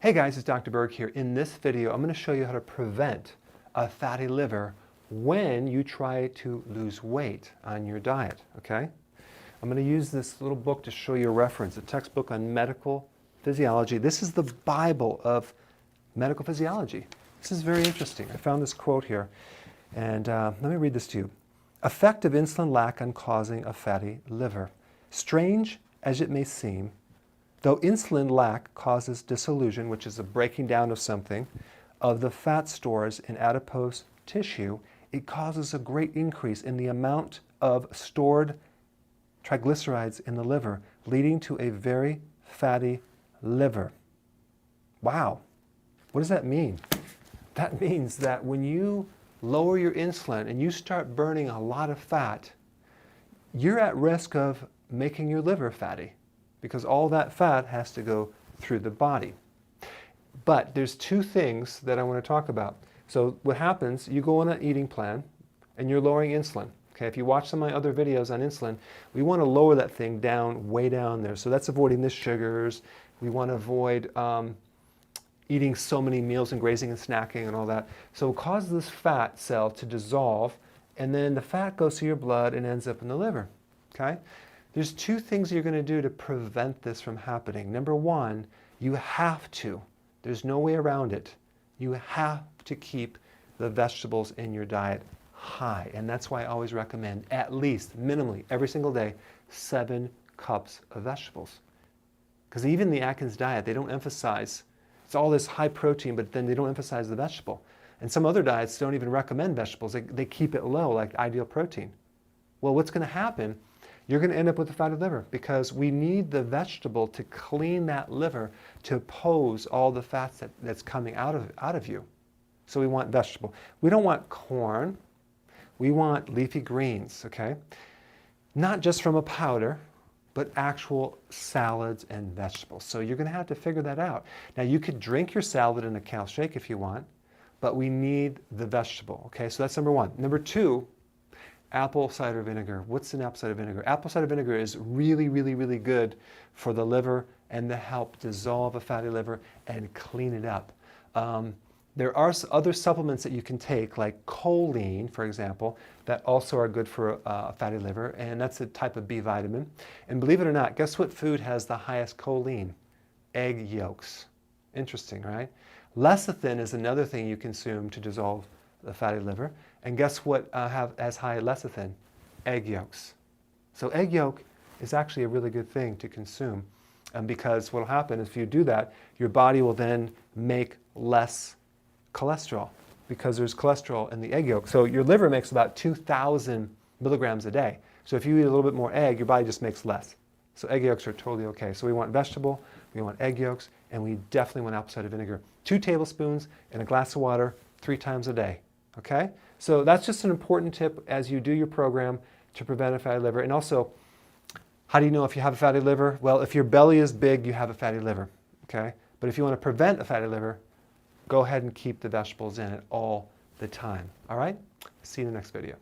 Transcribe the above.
Hey guys, it's Dr. Berg here. In this video, I'm going to show you how to prevent a fatty liver when you try to lose weight on your diet, okay? I'm going to use this little book to show you a reference, a textbook on medical physiology. This is the Bible of medical physiology. This is very interesting. I found this quote here, and let me read this to you. Effect of insulin lack on causing a fatty liver. Strange as it may seem, though insulin lack causes dissolution, which is a breaking down of something, of the fat stores in adipose tissue, it causes a great increase in the amount of stored triglycerides in the liver, leading to a very fatty liver. Wow. What does that mean? That means that when you lower your insulin and you start burning a lot of fat, you're at risk of making your liver fatty, because all that fat has to go through the body. But there's two things that I want to talk about. So what happens, you go on an eating plan and you're lowering insulin. Okay, if you watch some of my other videos on insulin, we want to lower that thing down, way down there. So that's avoiding the sugars. We want to avoid eating so many meals and grazing and snacking and all that. So it causes this fat cell to dissolve, and then the fat goes to your blood and ends up in the liver. Okay? There's two things you're going to do to prevent this from happening. Number one, you have to, there's no way around it, you have to keep the vegetables in your diet high. And that's why I always recommend at least, minimally, every single day, 7 cups of vegetables. Because even the Atkins diet, they don't emphasize, it's all this high protein, but then they don't emphasize the vegetable. And some other diets don't even recommend vegetables. They keep it low, like ideal protein. Well, what's going to happen? You're going to end up with a fatty liver, because we need the vegetable to clean that liver to oppose all the fats that's coming out of you. So we want vegetable. We don't want corn. We want leafy greens, okay? Not just from a powder, but actual salads and vegetables. So you're going to have to figure that out. Now, you could drink your salad in a cow shake if you want, but we need the vegetable, okay? So that's number one. Number two, apple cider vinegar. What's in apple cider vinegar? Apple cider vinegar is really, really, really good for the liver and to help dissolve a fatty liver and clean it up. There are other supplements that you can take, like choline, for example, that also are good for a fatty liver, and that's a type of B vitamin. And believe it or not, guess what food has the highest choline? Egg yolks. Interesting, right? Lecithin is another thing you consume to dissolve the fatty liver. And guess what has high lecithin? Egg yolks. So egg yolk is actually a really good thing to consume, because what will happen is if you do that, your body will then make less cholesterol, because there's cholesterol in the egg yolk. So your liver makes about 2,000 milligrams a day. So if you eat a little bit more egg, your body just makes less. So egg yolks are totally okay. So we want vegetable, we want egg yolks, and we definitely want apple cider vinegar. 2 tablespoons in a glass of water 3 times a day. Okay? So that's just an important tip as you do your program to prevent a fatty liver. And also, how do you know if you have a fatty liver? Well, if your belly is big, you have a fatty liver. Okay? But if you want to prevent a fatty liver, go ahead and keep the vegetables in it all the time. All right? See you in the next video.